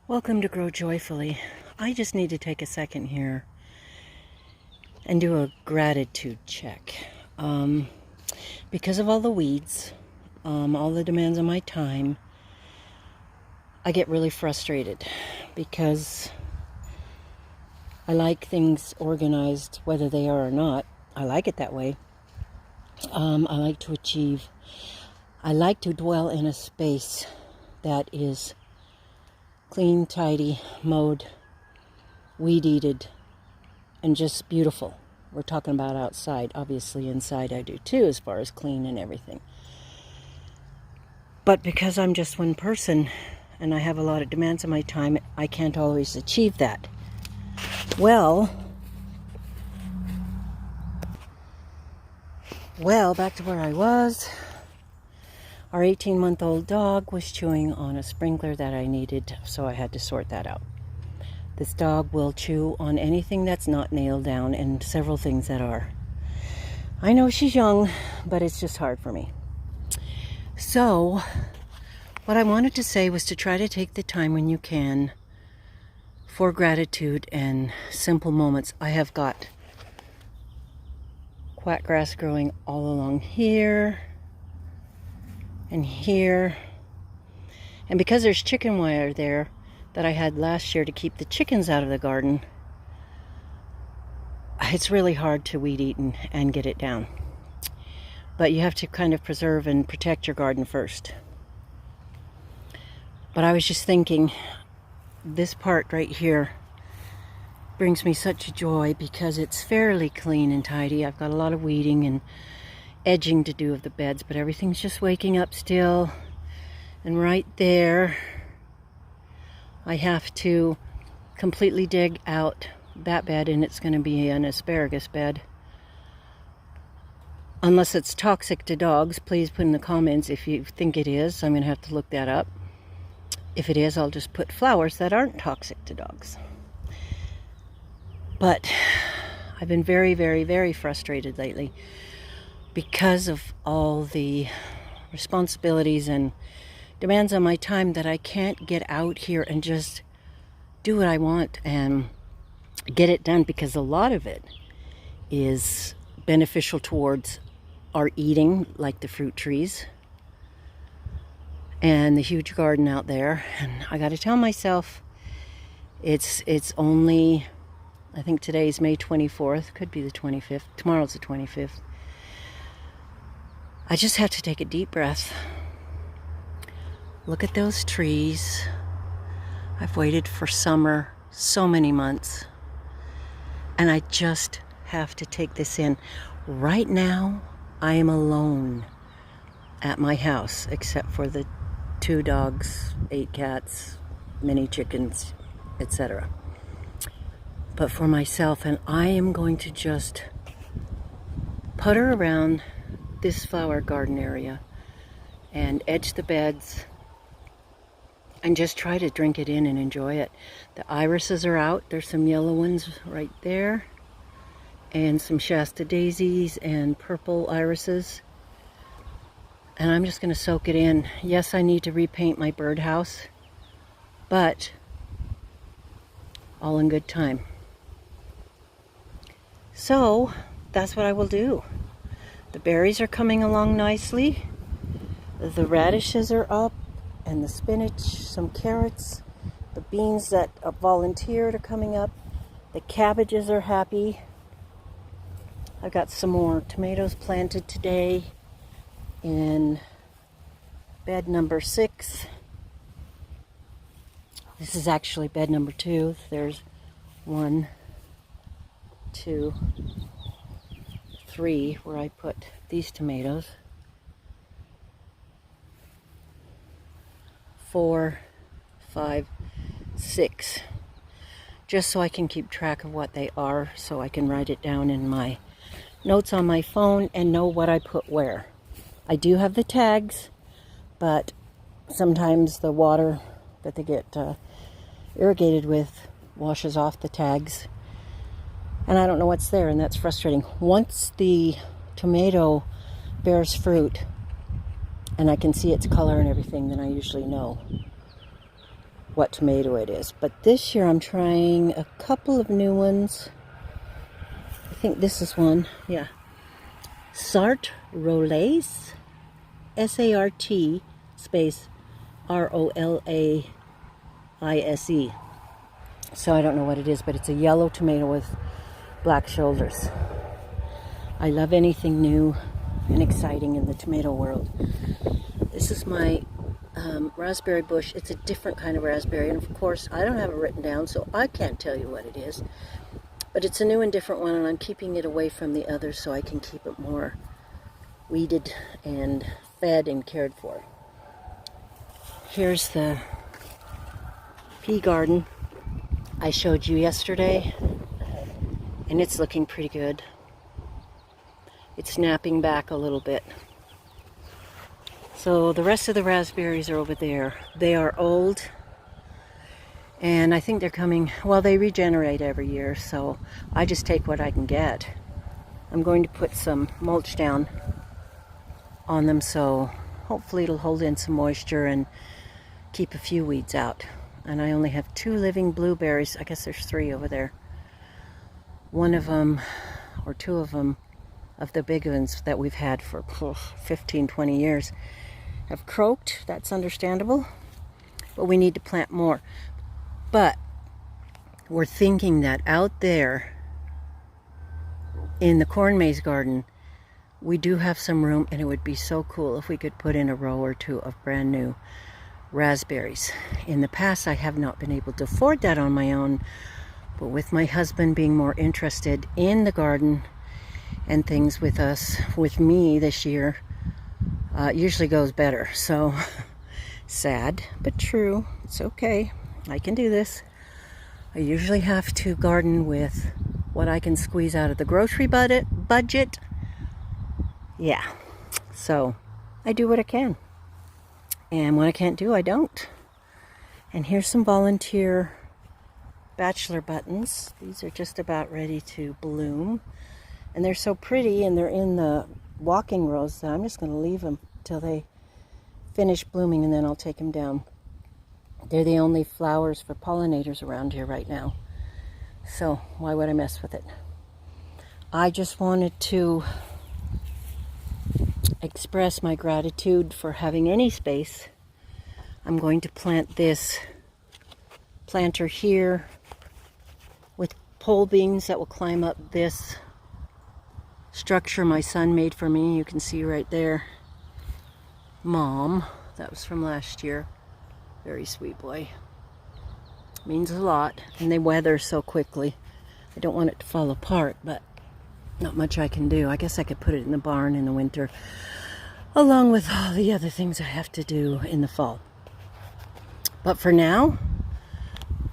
Welcome to Grow Joyfully. I just need to take a second here and do a gratitude check. Because of all the weeds, all the demands on my time, I get really frustrated because I like things organized, whether they are or not. I like it that way. I like to achieve. I like to dwell in a space that is clean, tidy, mowed, weed-eated, and just beautiful. We're talking about outside. Obviously, inside I do too, as far as clean and everything. But because I'm just one person, and I have a lot of demands on my time, I can't always achieve that. Well, back to where I was. Our 18-month-old dog was chewing on a sprinkler that I needed, so I had to sort that out. This dog will chew on anything that's not nailed down and several things that are. I know she's young, but it's just hard for me. So, what I wanted to say was to try to take the time when you can for gratitude and simple moments. I have got quackgrass growing all along here and here, and because there's chicken wire there that I had last year to keep the chickens out of the garden, it's really hard to weed eat and get it down. But you have to kind of preserve and protect your garden first. But I was just thinking, this part right here brings me such joy because it's fairly clean and tidy. I've got a lot of weeding and edging to do of the beds, but everything's just waking up still. And right there, I have to completely dig out that bed, and it's going to be an asparagus bed. Unless it's toxic to dogs, please put in the comments if you think it is. I'm going to have to look that up. If it is, I'll just put flowers that aren't toxic to dogs. But I've been very, very, very frustrated lately because of all the responsibilities and demands on my time that I can't get out here and just do what I want and get it done, because a lot of it is beneficial towards our eating, like the fruit trees and the huge garden out there. And I got to tell myself it's only, I think today's May 24th, could be the 25th, tomorrow's the 25th. I just have to take a deep breath. Look at those trees. I've waited for summer so many months, and I just have to take this in. Right now, I am alone at my house, except for the 2 dogs, 8 cats, many chickens, etc. But for myself, and I am going to just putter around this flower garden area and edge the beds and just try to drink it in and enjoy it. The irises are out. There's some yellow ones right there, and some Shasta daisies and purple irises. And I'm just going to soak it in. Yes, I need to repaint my birdhouse, but all in good time. So that's what I will do. The berries are coming along nicely. The radishes are up, and the spinach, some carrots, the beans that volunteered are coming up. The cabbages are happy. I've got some more tomatoes planted today in bed number 6. This is actually bed number 2. There's 1, 2, 3 where I put these tomatoes. 4, 5, 6. Just so I can keep track of what they are, so I can write it down in my notes on my phone and know what I put where. I do have the tags, but sometimes the water that they get irrigated with washes off the tags, and I don't know what's there, and that's frustrating. Once the tomato bears fruit and I can see its color and everything, then I usually know what tomato it is. But this year I'm trying a couple of new ones. I think this is one, yeah. Sart Rolais, S-A-R-T space R-O-L-A-I-S-E. So I don't know what it is, but it's a yellow tomato with black shoulders. I love anything new and exciting in the tomato world. This is my raspberry bush. It's a different kind of raspberry, and of course I don't have it written down, so I can't tell you what it is. But it's a new and different one, and I'm keeping it away from the others so I can keep it more weeded and fed and cared for. Here's the pea garden I showed you yesterday, and it's looking pretty good. It's snapping back a little bit. So the rest of the raspberries are over there. They are old, and I think they're coming, well, they regenerate every year, so I just take what I can get. I'm going to put some mulch down on them, so hopefully it'll hold in some moisture and keep a few weeds out. And I only have 2 living blueberries. I guess there's 3 over there. One of them, or 2 of them, of the big ones that we've had for 15, 20 years, have croaked. That's understandable, but we need to plant more. But we're thinking that out there in the corn maze garden, we do have some room, and it would be so cool if we could put in a row or 2 of brand new raspberries. In the past, I have not been able to afford that on my own, but with my husband being more interested in the garden and things with us, with me this year, usually goes better. So sad, but true. It's okay. I can do this. I usually have to garden with what I can squeeze out of the grocery budget. Yeah. So I do what I can. And what I can't do, I don't. And here's some volunteer bachelor buttons. These are just about ready to bloom. And they're so pretty, and they're in the walking rows, so I'm just going to leave them till they finish blooming, and then I'll take them down. They're the only flowers for pollinators around here right now. So why would I mess with it? I just wanted to express my gratitude for having any space. I'm going to plant this planter here with pole beans that will climb up this structure my son made for me. You can see right there. Mom, that was from last year. Very sweet boy. Means a lot, and they weather so quickly. I don't want it to fall apart, but not much I can do. I guess I could put it in the barn in the winter, along with all the other things I have to do in the fall. But for now,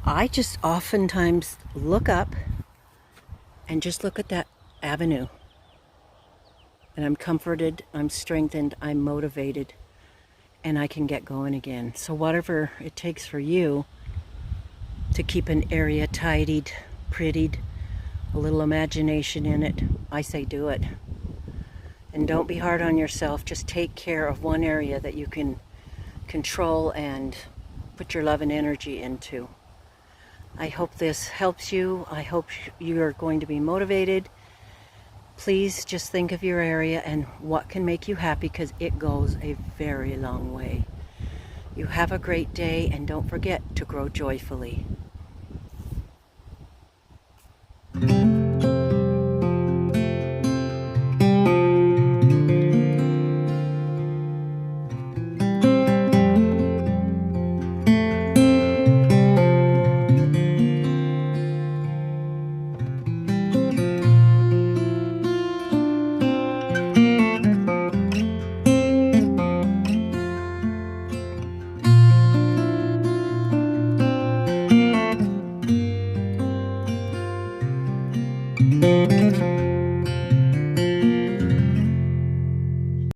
I just oftentimes look up and just look at that avenue. And I'm comforted, I'm strengthened, I'm motivated, and I can get going again. So whatever it takes for you to keep an area tidied, prettied, a little imagination in it, I say do it. And don't be hard on yourself. Just take care of one area that you can control and put your love and energy into. I hope this helps you. I hope you're going to be motivated. Please just think of your area and what can make you happy, because it goes a very long way. You have a great day, and don't forget to grow joyfully.